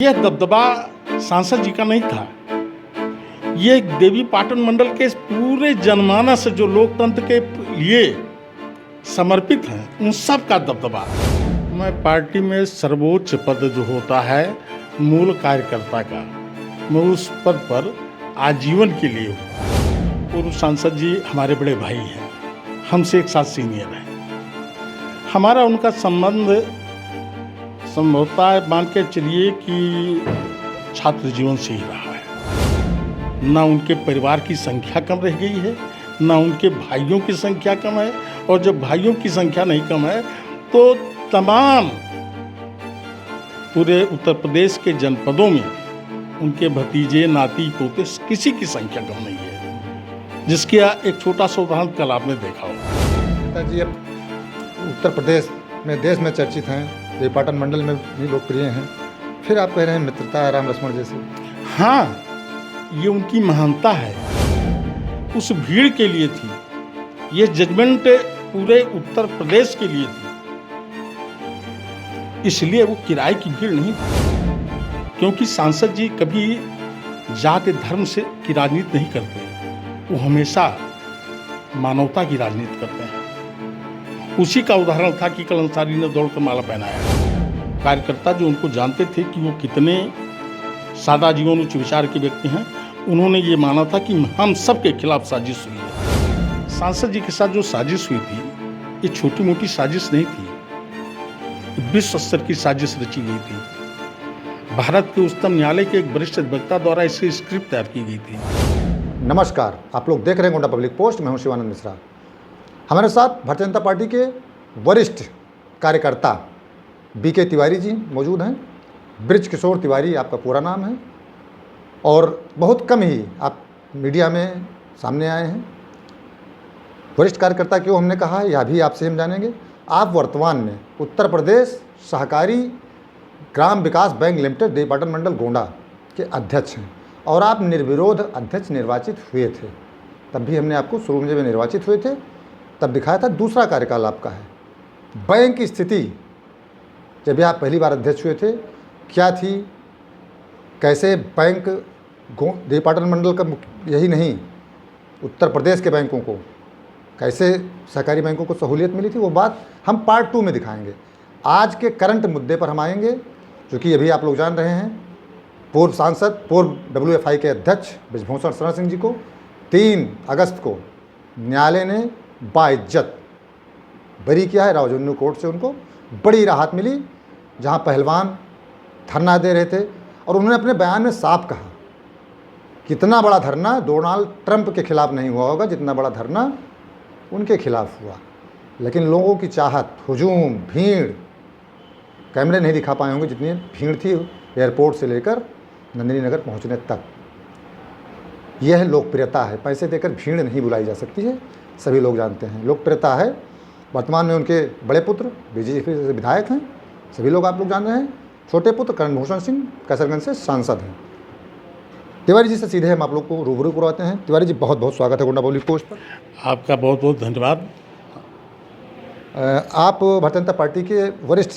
यह दबदबा सांसद जी का नहीं था, ये देवी पाटन मंडल के पूरे जनमानस जो लोकतंत्र के लिए समर्पित हैं उन सब का दबदबा। मैं पार्टी में सर्वोच्च पद जो होता है मूल कार्यकर्ता का, मैं उस पद पर आजीवन के लिए हूँ। पूर्व सांसद जी हमारे बड़े भाई हैं, हमसे एक साथ सीनियर हैं। हमारा उनका संबंध संभवतः मान के चलिए कि छात्र जीवन से ही रहा है। ना उनके परिवार की संख्या कम रह गई है, ना उनके भाइयों की संख्या कम है, और जब भाइयों की संख्या नहीं कम है तो तमाम पूरे उत्तर प्रदेश के जनपदों में उनके भतीजे नाती पोते किसी की संख्या कम नहीं है, जिसकी एक छोटा सा उदाहरण कल आपने देखा होगा। जी अब उत्तर प्रदेश में देश में चर्चित हैं, देवी पाटन मंडल में भी लोकप्रिय हैं, फिर आप कह रहे हैं मित्रता राम लक्ष्मण जैसे। हाँ, ये उनकी महानता है, उस भीड़ के लिए थी, ये जजमेंट पूरे उत्तर प्रदेश के लिए थी, इसलिए वो किराए की भीड़ नहीं थी। क्योंकि सांसद जी कभी जाति धर्म से की राजनीति नहीं करते, वो हमेशा मानवता की राजनीति करते हैं। उसी का उदाहरण था कि कल अंसारी ने दौड़कर माला पहनाया। कार्यकर्ता जो उनको जानते थे कि वो कितने सादा जीवन उच्च विचार के व्यक्ति हैं, उन्होंने ये माना था कि हम सबके खिलाफ साजिश हुई है। सांसद जी के साथ जो साजिश हुई थी, ये छोटी मोटी साजिश नहीं थी, विश्व स्तर की साजिश रची गई थी। भारत के उच्चतम न्यायालय के एक वरिष्ठ अधिवक्ता द्वारा इसकी स्क्रिप्ट तैयार की गई थी। नमस्कार, आप लोग देख रहे हैं गोंडा पब्लिक पोस्ट। मैं हूं शिवानंद मिश्रा। हमारे साथ भारतीय जनता पार्टी के वरिष्ठ कार्यकर्ता बीके तिवारी जी मौजूद हैं। ब्रिज किशोर तिवारी आपका पूरा नाम है, और बहुत कम ही आप मीडिया में सामने आए हैं। वरिष्ठ कार्यकर्ता क्यों हमने कहा, यह भी आपसे हम जानेंगे। आप वर्तमान में उत्तर प्रदेश सहकारी ग्राम विकास बैंक लिमिटेड देवी पाटन मंडल गोंडा के अध्यक्ष हैं, और आप निर्विरोध अध्यक्ष निर्वाचित हुए थे। तब भी हमने आपको शुरू में जब निर्वाचित हुए थे तब दिखाया था, दूसरा कार्यकाल आपका है। बैंक की स्थिति जब आप पहली बार अध्यक्ष हुए थे क्या थी, कैसे बैंक देवी पाटन मंडल का यही नहीं उत्तर प्रदेश के बैंकों को, कैसे सहकारी बैंकों को सहूलियत मिली थी, वो बात हम पार्ट 2 में दिखाएंगे। आज के करंट मुद्दे पर हम आएंगे, जो कि अभी आप लोग जान रहे हैं। पूर्व सांसद, पूर्व WFI के अध्यक्ष ब्रिजभूषण शरण सिंह जी को 3 अगस्त को न्यायालय ने बाइज्जत बरी किया है। रावजन्नू कोर्ट से उनको बड़ी राहत मिली, जहां पहलवान धरना दे रहे थे, और उन्होंने अपने बयान में साफ कहा, कितना बड़ा धरना डोनाल्ड ट्रंप के खिलाफ नहीं हुआ होगा जितना बड़ा धरना उनके खिलाफ हुआ। लेकिन लोगों की चाहत, हुजूम, भीड़, कैमरे नहीं दिखा पाए होंगे जितनी भीड़ थी एयरपोर्ट से लेकर नंदिनी नगर पहुंचने तक। यह लोकप्रियता है, पैसे देकर भीड़ नहीं बुलाई जा सकती है, सभी लोग जानते हैं। लोकप्रियता है। वर्तमान में उनके बड़े पुत्र बीजेपी से विधायक हैं, सभी लोग आप लोग जान रहे हैं। छोटे पुत्र करण भूषण सिंह कैसरगंज से सांसद हैं। तिवारी जी से सीधे हम आप लोग को रूबरू करवाते हैं। तिवारी जी, बहुत बहुत स्वागत है गोंडा पब्लिक पोस्ट पर। आपका बहुत बहुत धन्यवाद। आप भारतीय जनता पार्टी के वरिष्ठ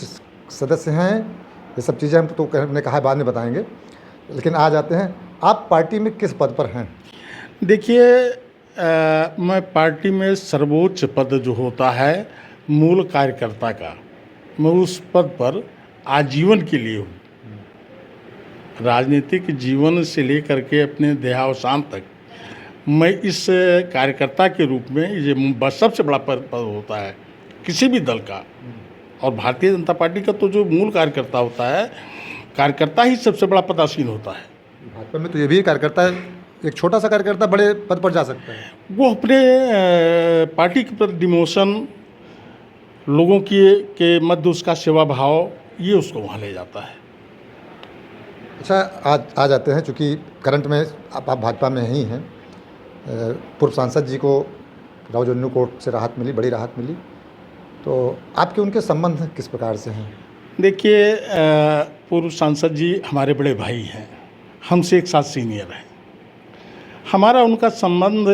सदस्य हैं। ये सब चीज़ें हम तो हमने कहा बाद में बताएंगे, लेकिन आज आते हैं, आप पार्टी में किस पद पर हैं? देखिए, मैं पार्टी में सर्वोच्च पद जो होता है मूल कार्यकर्ता का, मैं उस पद पर आजीवन के लिए हूँ। राजनीतिक जीवन से लेकर के अपने देहावसान तक मैं इस कार्यकर्ता के रूप में, ये सबसे बड़ा पद होता है किसी भी दल का, और भारतीय जनता पार्टी का तो जो मूल कार्यकर्ता होता है, कार्यकर्ता ही सबसे बड़ा पदासीन होता है। भाजपा में तो ये भी कार्यकर्ता, एक छोटा सा कार्यकर्ता बड़े पद पर जा सकता है। वो अपने पार्टी के प्रति डिमोशन, लोगों के मध्य उसका सेवा भाव, ये उसको वहाँ ले जाता है। अच्छा, आज आ जाते हैं, चूँकि करंट में आप भाजपा में ही हैं। पूर्व सांसद जी को रावजन्नू कोर्ट से राहत मिली, बड़ी राहत मिली, तो आपके उनके संबंध किस प्रकार से हैं? देखिए, पूर्व सांसद जी हमारे बड़े भाई हैं, हमसे एक साथ सीनियर हैं। हमारा उनका संबंध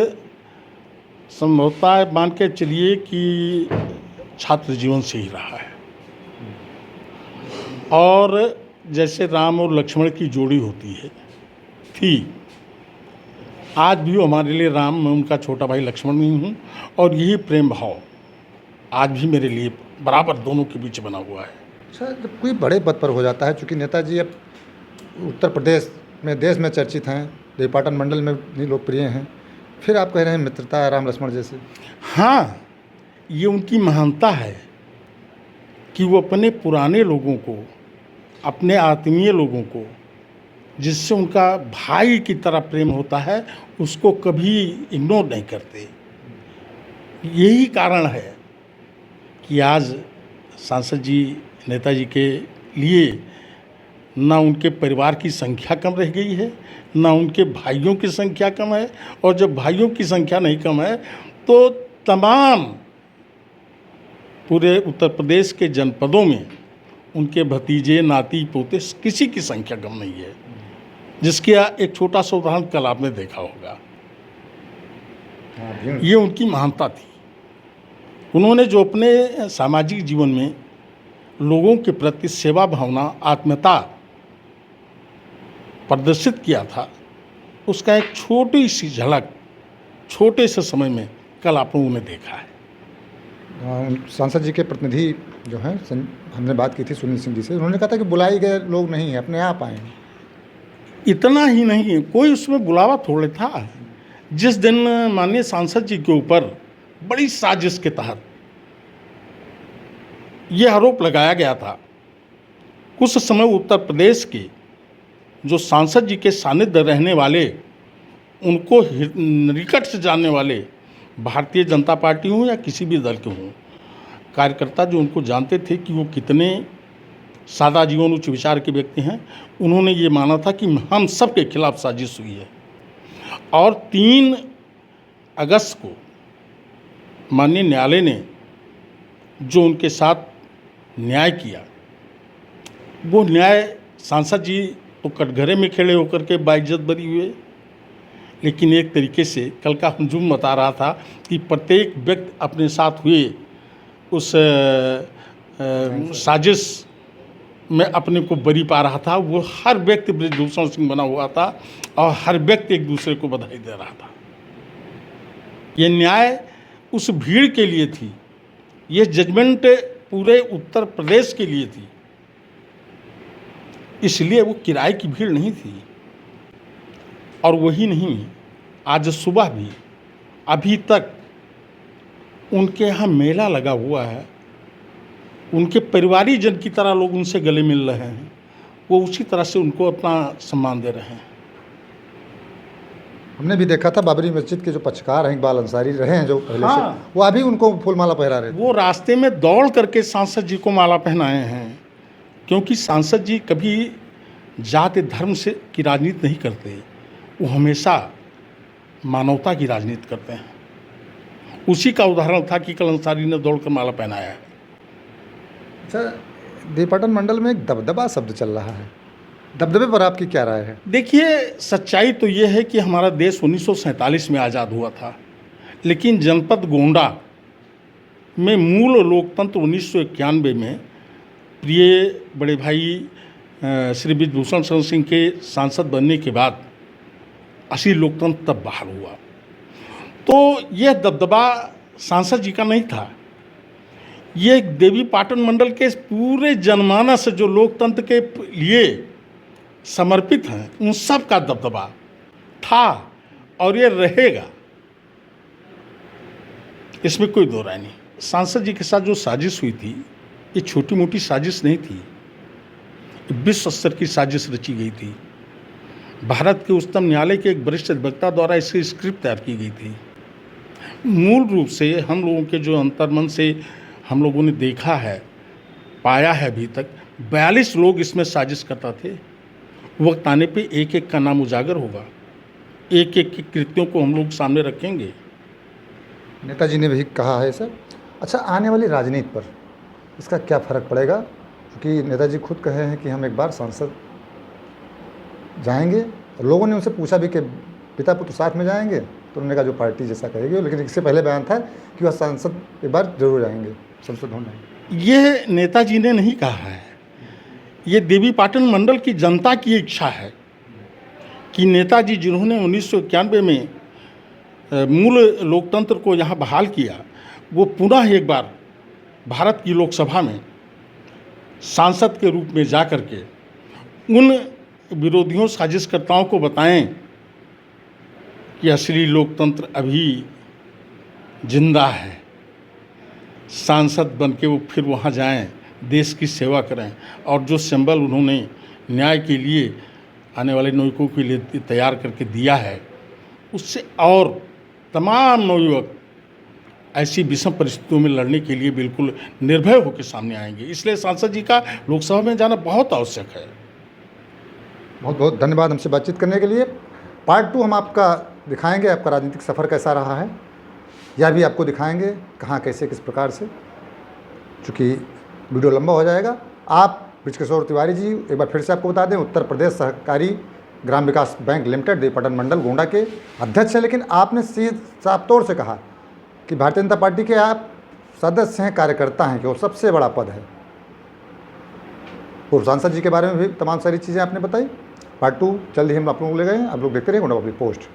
संभवतः मान के चलिए कि छात्र जीवन से ही रहा है, और जैसे राम और लक्ष्मण की जोड़ी होती है थी, आज भी वो हमारे लिए राम, मैं उनका छोटा भाई लक्ष्मण नहीं हूँ, और यही प्रेम भाव आज भी मेरे लिए बराबर दोनों के बीच बना हुआ है। अच्छा, जब कोई बड़े पद पर हो जाता है, चूँकि नेताजी अब उत्तर प्रदेश में देश में चर्चित हैं, देवीपाटन मंडल में भी लोकप्रिय हैं, फिर आप कह रहे हैं मित्रता राम लक्ष्मण जैसे। हाँ, ये उनकी महानता है कि वो अपने पुराने लोगों को, अपने आत्मीय लोगों को, जिससे उनका भाई की तरह प्रेम होता है, उसको कभी इग्नोर नहीं करते। यही कारण है कि आज सांसद जी, नेताजी के लिए ना उनके परिवार की संख्या कम रह गई है, ना उनके भाइयों की संख्या कम है, और जब भाइयों की संख्या नहीं कम है तो तमाम पूरे उत्तर प्रदेश के जनपदों में उनके भतीजे, नाती, पोते, किसी की संख्या कम नहीं है, जिसके एक छोटा सा उदाहरण कल आपने देखा होगा। ये उनकी महानता थी। उन्होंने जो अपने सामाजिक जीवन में लोगों के प्रति सेवा भावना, आत्मीयता प्रदर्शित किया था, उसका एक छोटी सी झलक छोटे से समय में कल आप लोगों ने देखा है। सांसद जी के प्रतिनिधि जो हैं, हमने बात की थी सुनील सिंह जी से, उन्होंने कहा था कि बुलाए गए लोग नहीं हैं, अपने आप आए हैं। इतना ही नहीं, कोई उसमें बुलावा थोड़े था। जिस दिन माननीय सांसद जी के ऊपर बड़ी साजिश के तहत ये आरोप लगाया गया था, कुछ समय उत्तर प्रदेश के जो सांसद जी के सानिध्य रहने वाले, उनको निकट से जानने वाले, भारतीय जनता पार्टी हों या किसी भी दल के हों, कार्यकर्ता जो उनको जानते थे कि वो कितने सादा जीवन, उच्च विचार के व्यक्ति हैं, उन्होंने ये माना था कि हम सब के खिलाफ साजिश हुई है। और 3 अगस्त को माननीय न्यायालय ने जो उनके साथ न्याय किया, वो न्याय सांसद जी तो कटघरे में खड़े होकर के बाइज्जत बरी हुए, लेकिन एक तरीके से कल का हजूम बता रहा था कि प्रत्येक व्यक्ति अपने साथ हुए उस साजिश में अपने को बरी पा रहा था। वो हर व्यक्ति बृजभूषण सिंह बना हुआ था और हर व्यक्ति एक दूसरे को बधाई दे रहा था। ये न्याय उस भीड़ के लिए थी, ये जजमेंट पूरे उत्तर प्रदेश के लिए थी, इसलिए वो किराए की भीड़ नहीं थी। और वही नहीं, आज सुबह भी अभी तक उनके यहाँ मेला लगा हुआ है, उनके परिवारिक जन की तरह लोग उनसे गले मिल रहे हैं, वो उसी तरह से उनको अपना सम्मान दे रहे हैं। हमने भी देखा था बाबरी मस्जिद के जो पक्षकार हैं, इकबाल अंसारी रहे हैं जो पहले से, वो अभी उनको फूलमाला पहरा रहे थे। वो रास्ते में दौड़ करके सांसद जी को माला पहनाए हैं, क्योंकि सांसद जी कभी जाति धर्म से की राजनीति नहीं करते, वो हमेशा मानवता की राजनीति करते हैं। उसी का उदाहरण था कि कल अंसारी ने दौड़कर माला पहनाया है। अच्छा, देवीपाटन मंडल में एक दबदबा शब्द चल रहा है, दबदबे पर आपकी क्या राय है? देखिए, सच्चाई तो ये है कि हमारा देश 1947 में आज़ाद हुआ था, लेकिन जनपद गोंडा में मूल लोकतंत्र 1991 में प्रिय बड़े भाई श्री बृजभूषण शरण सिंह के सांसद बनने के बाद असली लोकतंत्र तब बहाल हुआ। तो यह दबदबा सांसद जी का नहीं था, ये देवीपाटन मंडल के पूरे जनमानस जो लोकतंत्र के लिए समर्पित हैं, उन सब का दबदबा था और ये रहेगा, इसमें कोई दो राय नहीं। सांसद जी के साथ जो साजिश हुई थी, ये छोटी मोटी साजिश नहीं थी, विश्व स्तर की साजिश रची गई थी। भारत के उच्चतम न्यायालय के एक वरिष्ठ अधिवक्ता द्वारा इसकी स्क्रिप्ट तैयार की गई थी। मूल रूप से हम लोगों के जो अंतर्मन से हम लोगों ने देखा है, पाया है, अभी तक 42 लोग इसमें साजिश करता थे। वक्त आने पे एक एक का नाम उजागर होगा, एक एक के कृत्यों को हम लोग सामने रखेंगे। नेताजी ने भी कहा है सर। अच्छा, आने वाली राजनीति पर इसका क्या फ़र्क पड़ेगा? क्योंकि नेताजी खुद कहे हैं कि हम एक बार संसद जाएंगे, और लोगों ने उनसे पूछा भी कि पिता पुत्र साथ में जाएंगे, तो उन्होंने कहा जो पार्टी जैसा कहेगी, लेकिन इससे पहले बयान था कि वह सांसद एक बार जरूर जाएंगे, संसद होना है। ये नेताजी ने नहीं कहा है, ये देवी पाटन मंडल की जनता की इच्छा है कि नेताजी जिन्होंने 1991 में मूल लोकतंत्र को यहाँ बहाल किया, वो पुनः एक बार भारत की लोकसभा में सांसद के रूप में जा कर के उन विरोधियों साजिशकर्ताओं को बताएं कि असली लोकतंत्र अभी जिंदा है। सांसद बन के वो फिर वहाँ जाएं, देश की सेवा करें और जो सिंबल उन्होंने न्याय के लिए आने वाले नागरिकों के लिए तैयार करके दिया है, उससे और तमाम नवयुवक ऐसी विषम परिस्थितियों में लड़ने के लिए बिल्कुल निर्भय होकर सामने आएंगे। इसलिए सांसद जी का लोकसभा में जाना बहुत आवश्यक है। बहुत बहुत धन्यवाद हमसे बातचीत करने के लिए। पार्ट 2 हम आपका दिखाएंगे, आपका राजनीतिक सफ़र कैसा रहा है, यह भी आपको दिखाएंगे कहाँ कैसे किस प्रकार से, चूँकि वीडियो लंबा हो जाएगा। आप बृजकिशोर तिवारी जी, एक बार फिर से आपको बता दें, उत्तर प्रदेश सहकारी ग्राम विकास बैंक लिमिटेड देवी पाटन मंडल गोंडा के अध्यक्ष हैं, लेकिन आपने साफ तौर से कहा कि भारतीय जनता पार्टी के आप सदस्य हैं, कार्यकर्ता हैं, कि वो सबसे बड़ा पद है। पूर्व सांसद जी के बारे में भी तमाम सारी चीज़ें आपने बताई। पार्ट 2 जल्द ही हम आप लोगों को ले गए हैं। आप लोग देखते रहिए गोंडा पब्लिक पोस्ट।